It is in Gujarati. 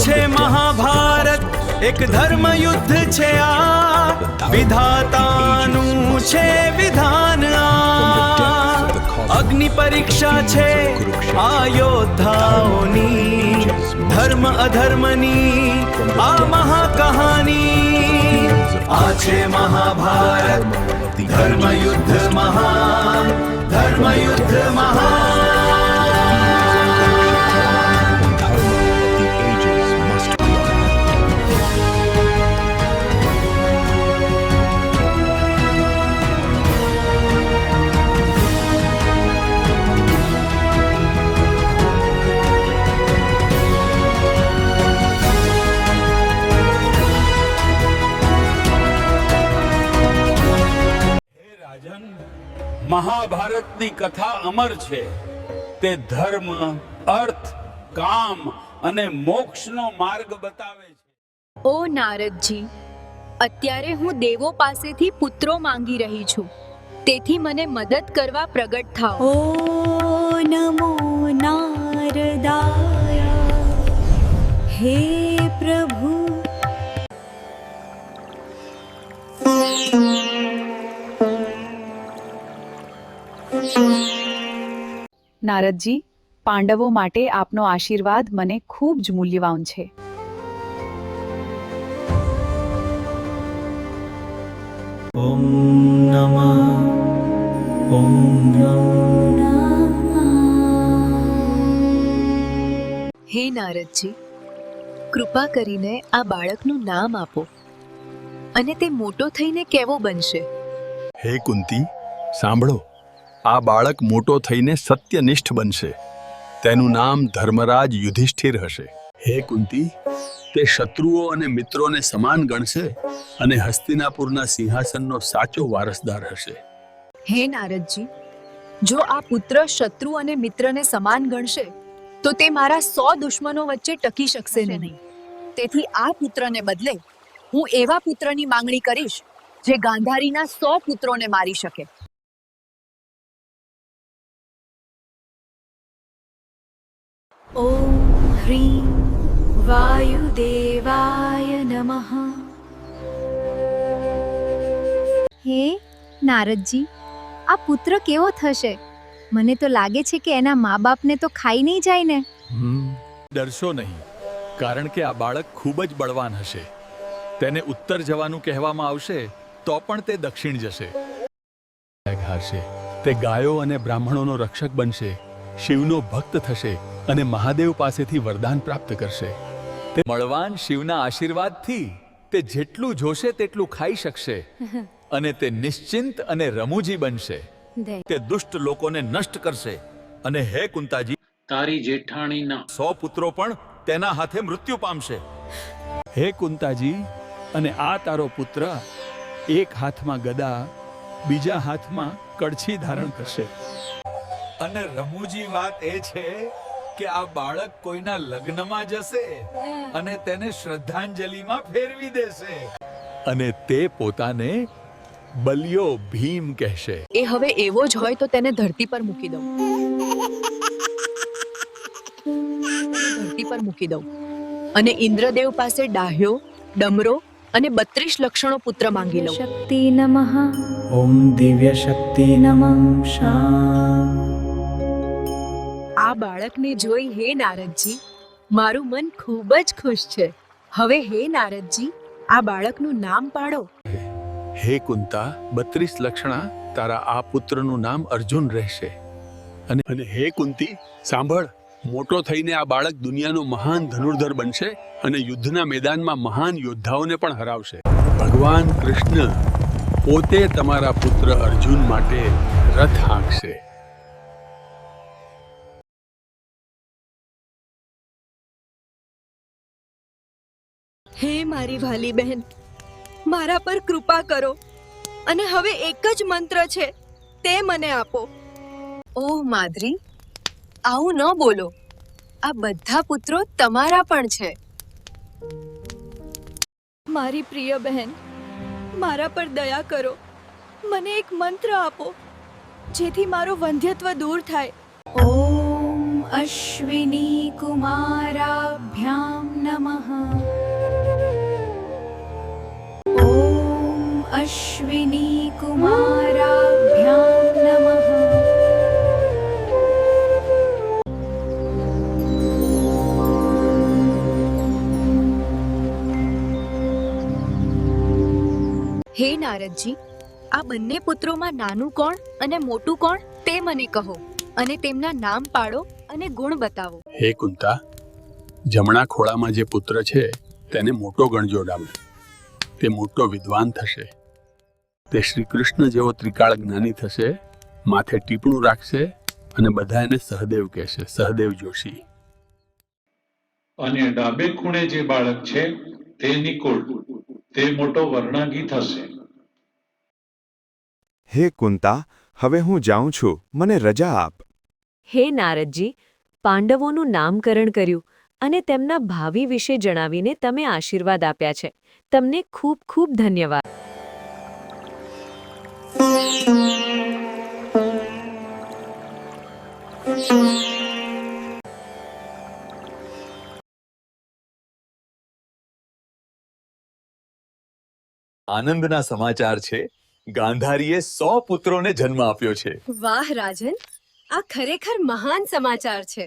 છે મહાભારત, એક ધર્મ યુદ્ધ છે આ, વિધાતાનું છે વિધાન આ, અગ્નિ પરીક્ષા છે આ યોદ્ધાઓની, ધર્મ અધર્મની આ મહાકહાની, આ છે મહાભારત, ધર્મ યુદ્ધ મહાન, ધર્મ યુદ્ધ મહાન. મહાભારતની કથા અમર છે. તે ધર્મ, અર્થ, કામ અને મોક્ષનો માર્ગ બતાવે છે. ઓ નારદજી, અત્યારે હું દેવો પાસેથી પુત્રો માંગી રહી છું, તેથી મને મદદ કરવા પ્રગટ થાઓ. ઓ નમો નારદાય, હે પ્રભુ. નારદજી, પાંડવો માટે આપનો આશીર્વાદ મને ખૂબ જ મૂલ્યવાન છે. ઓમ નમઃ ઓમ હે નારદજી, કૃપા કરીને આ બાળકનું નામ આપો અને તે મોટો થઈને કેવો બનશે. હે કુંતી, સાંભળો. આ બાળક મોટો થઈને સત્યનિષ્ઠ બનશે. તેનું નામ ધર્મરાજ યુધિષ્ઠિર હશે. હે કુંતી, તે શત્રુઓ અને મિત્રોને સમાન ગણશે અને હસ્તિનાપુરના સિંહાસનનો સાચો વારસદાર હશે. હે નારદજી, જો આ પુત્ર શત્રુ અને મિત્રને સમાન ગણશે તો તે મારા 100 દુશ્મનો વચ્ચે ટકી શકશે નહીં. તેથી આ પુત્રને બદલે હું એવા પુત્રની માંગણી કરીશ જે ગાંધારીના 100 પુત્રોને મારી શકે. ઓમ હ્રીં વાયુદેવાય નમઃ. હે નારદજી, આ પુત્ર કેવો થશે? મને તો લાગે છે કે એના મા બાપને તો ખાઈ નહીં જાય ને. ડરશો નહીં, કારણ કે આ બાળક ખૂબ જ બળવાન હશે. તેને ઉત્તર જવાનું કહેવામાં આવશે તો પણ તે દક્ષિણ જશે. તે ગાયો અને બ્રાહ્મણોનો રક્ષક બનશે, શિવનો ભક્ત થશે અને મહાદેવ પાસેથી વરદાન પ્રાપ્ત કરશે. તે બળવાન શિવના આશીર્વાદથી તે જેટલું જોશે તેટલું ખાઈ શકશે અને તે નિશ્ચિંત અને રમૂજી બનશે. તે દુષ્ટ લોકોને નષ્ટ કરશે. અને હે કુંતાજી, તારી જેઠાણીના 100 પુત્રો પણ તેના હાથે મૃત્યુ પામશે. હે કુંતાજી, અને આ તારો પુત્ર એક હાથમાં ગદા, બીજા હાથમાં કડછી ધારણ કરશે. અને રમૂજી વાત એ છે કે આ બાળક કોઈના લગ્નમાં જશે અને તેને શ્રદ્ધાંજલિમાં ફેરવી દેશે અને તે પોતાને બલિયો ભીમ કહેશે. એ હવે એવો જ હોય તો તેને ધરતી પર મૂકી દઉં. અને ઇન્દ્રદેવ પાસે ડાહ્યો, ડમરો અને 32 લક્ષણો પુત્ર માંગી લઉં. શક્તિ નમઃ. ઓમ દિવ્ય શક્તિ નમઃ શામ. આ બાળકને જોઈ હે નારદજી, મારું મન ખૂબ જ ખુશ છે. હવે હે નારદજી, આ બાળકનું નામ પાડો. હે કુંતા, 32 લક્ષણા, તારા આ પુત્રનું નામ અર્જુન રહેશે. અને હે કુંતી, સાંભળ. મોટો થઈને આ બાળક દુનિયાનો મહાન ધનુર્ધર બનશે અને યુદ્ધના મેદાનમાં મહાન યોદ્ધાઓને પણ હરાવશે. ભગવાન કૃષ્ણ પોતે તમારા પુત્ર અર્જુન માટે રથ હાંકશે. હે મારી વાલી બહેન, મારા પર કૃપા કરો અને હવે એક જ મંત્ર છે, તે મને આપો. ઓહ માદ્રી, આવું ન બોલો. આ બધા પુત્રો તમારા પણ છે. મારી પ્રિય બહેન, મારા પર દયા કરો. મને એક મંત્ર આપો જેથી મારો વંધ્યત્વ દૂર થાય. ઓમ અશ્વિની કુમારાભ્યામ નમઃ. અશ્વિની કુમારાભ્યામ નમઃ. હે નારદજી, આ બંને પુત્રોમાં નાનું કોણ અને મોટું કોણ તે મને કહો, અને તેમના નામ પાડો અને ગુણ બતાવો. હે કુંતા, જમણા ખોળામાં જે પુત્ર છે તેને મોટો ગણજો ડામે. તે મોટો વિદ્વાન થશે. તે શ્રી કૃષ્ણ જેવો ત્રિકાળ જ્ઞાની થશે. માથે ટીપણું રાખશે અને બધા એને સહદેવ કહેશે, સહદેવ જોશી. અને ડાબે ખૂણે જે બાળક છે તે નિકુળ, તે મોટો વર્ણાગી થશે. હે કુંતા, હવે હું જાઉં છું, મને રજા આપ. હે નારદજી, પાંડવોનું નામકરણ કર્યું અને તેમના ભાવિ વિશે જણાવીને તમે આશીર્વાદ આપ્યા છે. તમને ખૂબ ખૂબ ધન્યવાદ. આનંદના સમાચાર છે. ગાંધારીએ 100 પુત્રોને જન્મ આપ્યો છે. વાહ રાજન, આ ખરેખર મહાન સમાચાર છે.